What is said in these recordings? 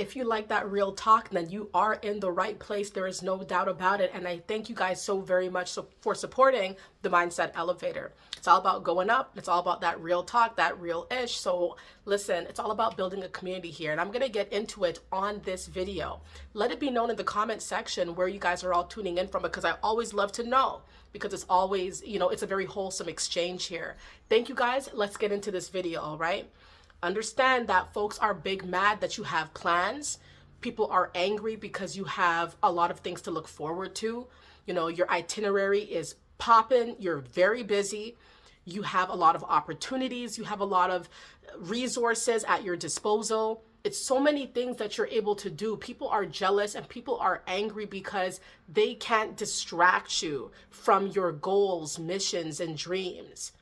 If you like that real talk, then you are in the right place. There is no doubt about it. And I thank you guys so very much for supporting the Mindset Elevator. It's all about going up. It's all about that real talk, that real-ish. So listen, it's all about building a community here. And I'm going to get into it on this video. Let it be known in the comment section where you guys are all tuning in from, because I always love to know, because it's always, it's a very wholesome exchange here. Thank you guys. Let's get into this video, all right? Understand that folks are big mad that you have plans. People are angry because you have a lot of things to look forward to. Your itinerary is popping. You're very busy. You have a lot of opportunities. You have a lot of resources at your disposal. It's so many things that you're able to do. People are jealous and people are angry because they can't distract you from your goals, missions, and dreams.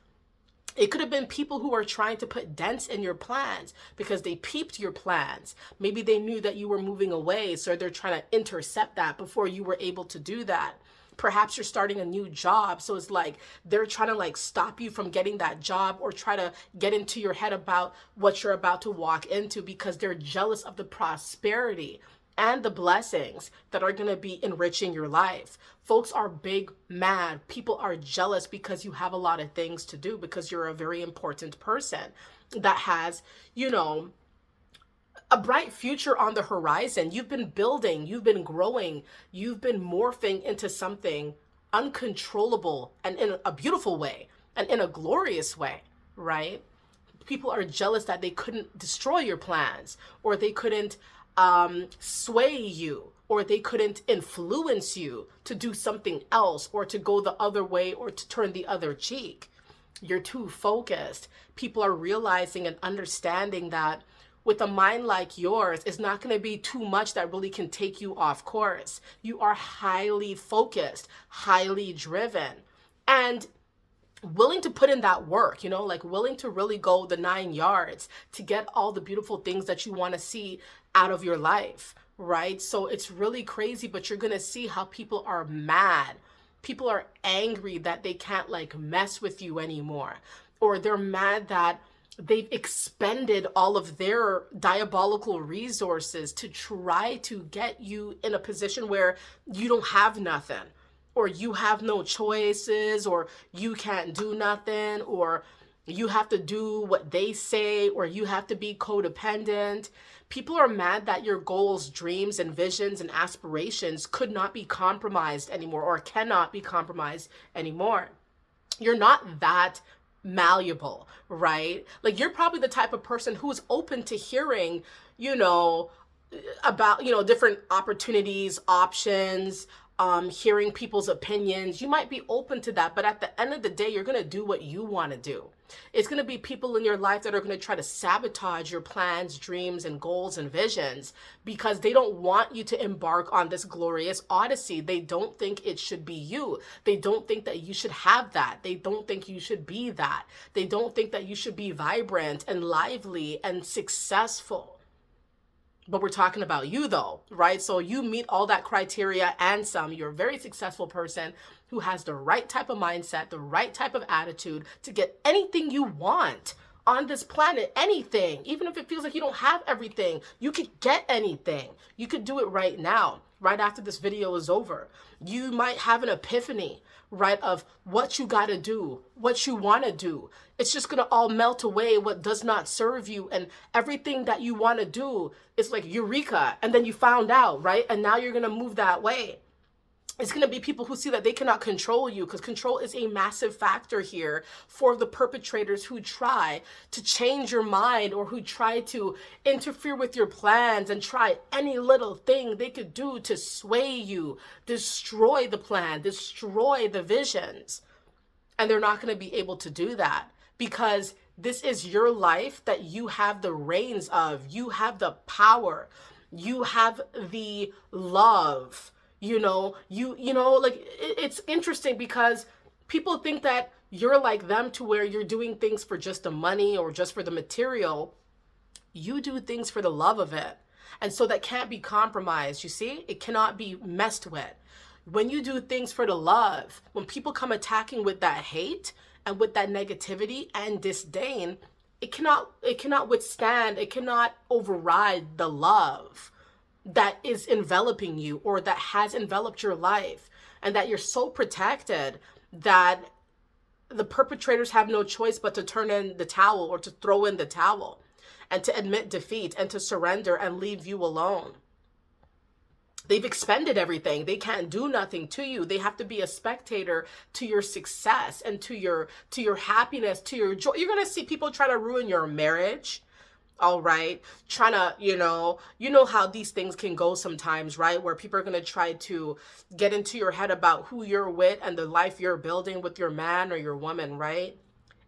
It could have been people who are trying to put dents in your plans because they peeped your plans. Maybe they knew that you were moving away, so they're trying to intercept that before you were able to do that. Perhaps you're starting a new job, so it's like they're trying to stop you from getting that job or try to get into your head about what you're about to walk into because they're jealous of the prosperity and the blessings that are going to be enriching your life. Folks are big mad. People are jealous because you have a lot of things to do, because you're a very important person that has, a bright future on the horizon. You've been building, you've been growing, you've been morphing into something uncontrollable and in a beautiful way and in a glorious way, right? People are jealous that they couldn't destroy your plans, or they couldn't sway you, or they couldn't influence you to do something else, or to go the other way, or to turn the other cheek. You're too focused. People are realizing and understanding that with a mind like yours, it's not going to be too much that really can take you off course. You are highly focused, highly driven, and willing to put in that work, willing to really go the 9 yards to get all the beautiful things that you want to see out of your life, right? So it's really crazy, but you're going to see how people are mad. People are angry that they can't mess with you anymore, or they're mad that they've expended all of their diabolical resources to try to get you in a position where you don't have nothing, or you have no choices, or you can't do nothing, or you have to do what they say, or you have to be codependent. People are mad that your goals, dreams, and visions and aspirations could not be compromised anymore, or cannot be compromised anymore. You're not that malleable, right? You're probably the type of person who's open to hearing, about, different opportunities, options, hearing people's opinions. You might be open to that, but at the end of the day, you're going to do what you want to do. It's going to be people in your life that are going to try to sabotage your plans, dreams, and goals and visions because they don't want you to embark on this glorious odyssey. They don't think it should be you. They don't think that you should have that. They don't think you should be that. They don't think that you should be vibrant and lively and successful. But we're talking about you though, right? So you meet all that criteria and some. You're a very successful person who has the right type of mindset, the right type of attitude to get anything you want on this planet, anything. Even if it feels like you don't have everything, you could get anything. You could do it right now, right after this video is over. You might have an epiphany, right, of what you got to do, what you want to do. It's just going to all melt away what does not serve you, and everything that you want to do is like eureka, and then you found out, right? And now you're going to move that way. It's going to be people who see that they cannot control you, because control is a massive factor here for the perpetrators who try to change your mind, or who try to interfere with your plans and try any little thing they could do to sway you, destroy the plan, destroy the visions. And they're not going to be able to do that because this is your life that you have the reins of. You have the power. You have the love. It's interesting because people think that you're like them, to where you're doing things for just the money or just for the material. You do things for the love of it. And so that can't be compromised. You see, it cannot be messed with. When you do things for the love, when people come attacking with that hate and with that negativity and disdain, it cannot withstand, it cannot override the love that is enveloping you, or that has enveloped your life, and that you're so protected that the perpetrators have no choice but to turn in the towel, or to throw in the towel, and to admit defeat, and to surrender and leave you alone. They've expended everything. They can't do nothing to you. They have to be a spectator to your success, and to your happiness, to your joy. You're going to see people try to ruin your marriage. All right. Trying to, you know how these things can go sometimes, right? Where people are going to try to get into your head about who you're with and the life you're building with your man or your woman, right?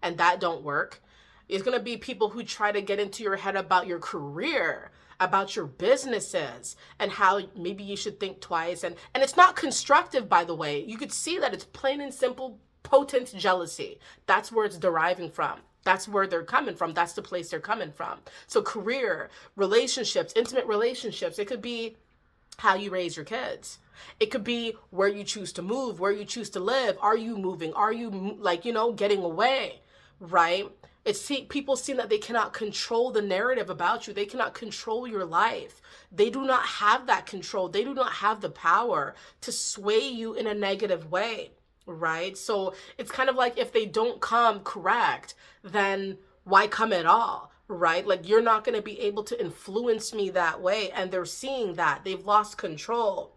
And that don't work. It's going to be people who try to get into your head about your career, about your businesses, and how maybe you should think twice. And it's not constructive, by the way. You could see that it's plain and simple, potent jealousy. That's where it's deriving from. That's where they're coming from. That's the place they're coming from. So career, relationships, intimate relationships, it could be how you raise your kids. It could be where you choose to move, where you choose to live. Are you moving? Are you getting away, right? People seem that they cannot control the narrative about you. They cannot control your life. They do not have that control. They do not have the power to sway you in a negative way, right? So it's kind of like, if they don't come correct, then why come at all, right? Like, you're not going to be able to influence me that way. And they're seeing that. They've lost control.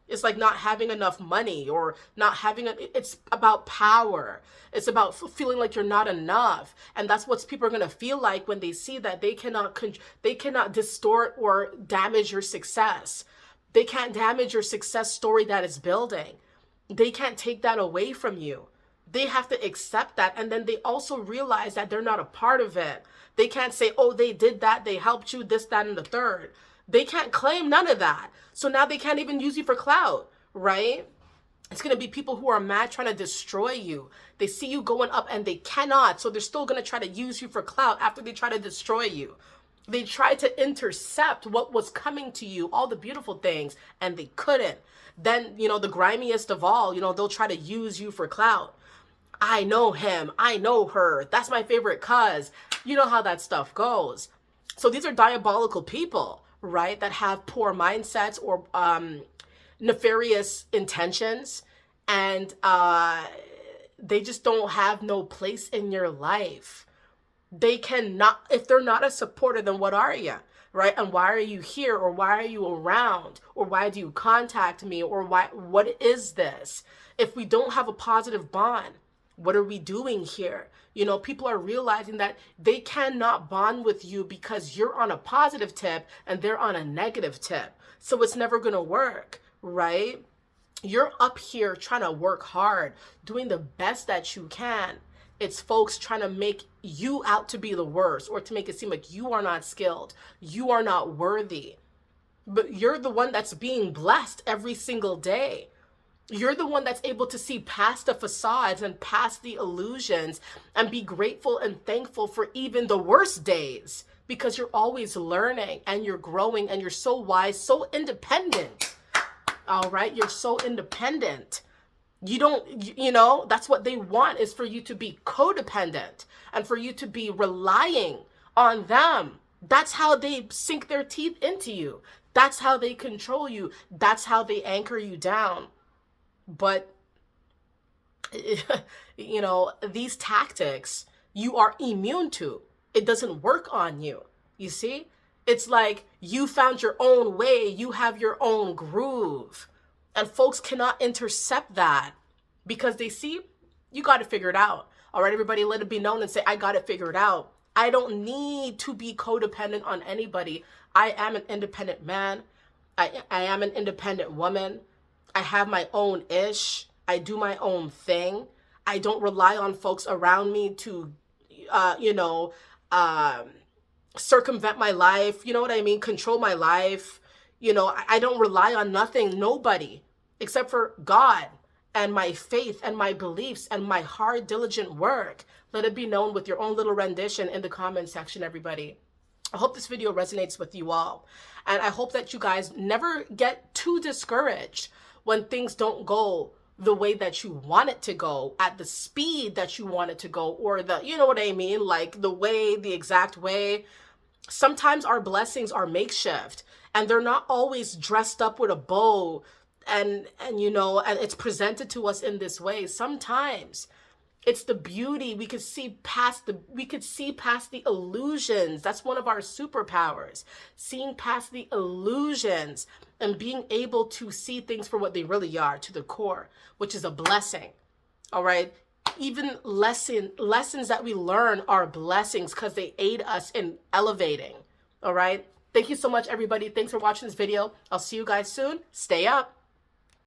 It's like not having enough money, or not having it's about power. It's about feeling like you're not enough. And that's what people are going to feel like when they see that they cannot distort or damage your success. They can't damage your success story that is building. They can't take that away from you. They have to accept that. And then they also realize that they're not a part of it. They can't say, oh, they did that, they helped you, this, that, and the third. They can't claim none of that. So now they can't even use you for clout, right? It's going to be people who are mad trying to destroy you. They see you going up and they cannot. So they're still going to try to use you for clout after they try to destroy you. They tried to intercept what was coming to you, all the beautiful things, and they couldn't. Then, the grimiest of all, they'll try to use you for clout. I know him. I know her. That's my favorite cuz. You know how that stuff goes. So these are diabolical people, right? That have poor mindsets or nefarious intentions. And they just don't have no place in your life. They cannot, if they're not a supporter, then what are you? Right? And why are you here? Or why are you around? Or why do you contact me? Or what is this? If we don't have a positive bond, what are we doing here? People are realizing that they cannot bond with you because you're on a positive tip and they're on a negative tip. So it's never going to work, right? You're up here trying to work hard, doing the best that you can. It's folks trying to make you out to be the worst, or to make it seem like you are not skilled, you are not worthy. But you're the one that's being blessed every single day. You're the one that's able to see past the facades and past the illusions, and be grateful and thankful for even the worst days, because you're always learning and you're growing and you're so wise, so independent. All right. You're so independent. You don't, that's what they want, is for you to be codependent and for you to be relying on them. That's how they sink their teeth into you. That's how they control you. That's how they anchor you down. But, these tactics you are immune to. It doesn't work on you. You see? It's like you found your own way. You have your own groove. And folks cannot intercept that because they see you got it figured out. All right, everybody, let it be known and say, I got it figured out. I don't need to be codependent on anybody. I am an independent man. I am an independent woman. I have my own ish. I do my own thing. I don't rely on folks around me to, circumvent my life. You know what I mean? Control my life. I don't rely on nothing, nobody, except for God and my faith and my beliefs and my hard, diligent work. Let it be known with your own little rendition in the comment section, everybody. I hope this video resonates with you all. And I hope that you guys never get too discouraged when things don't go the way that you want it to go, at the speed that you want it to go, or the, you know what I mean? Like the exact way. Sometimes our blessings are makeshift, and they're not always dressed up with a bow and and it's presented to us in this way. Sometimes it's the beauty. We could see past the illusions. That's one of our superpowers. Seeing past the illusions and being able to see things for what they really are, to the core, which is a blessing. All right? Even lessons that we learn are blessings because they aid us in elevating. All right? Thank you so much, everybody. Thanks for watching this video. I'll see you guys soon. Stay up.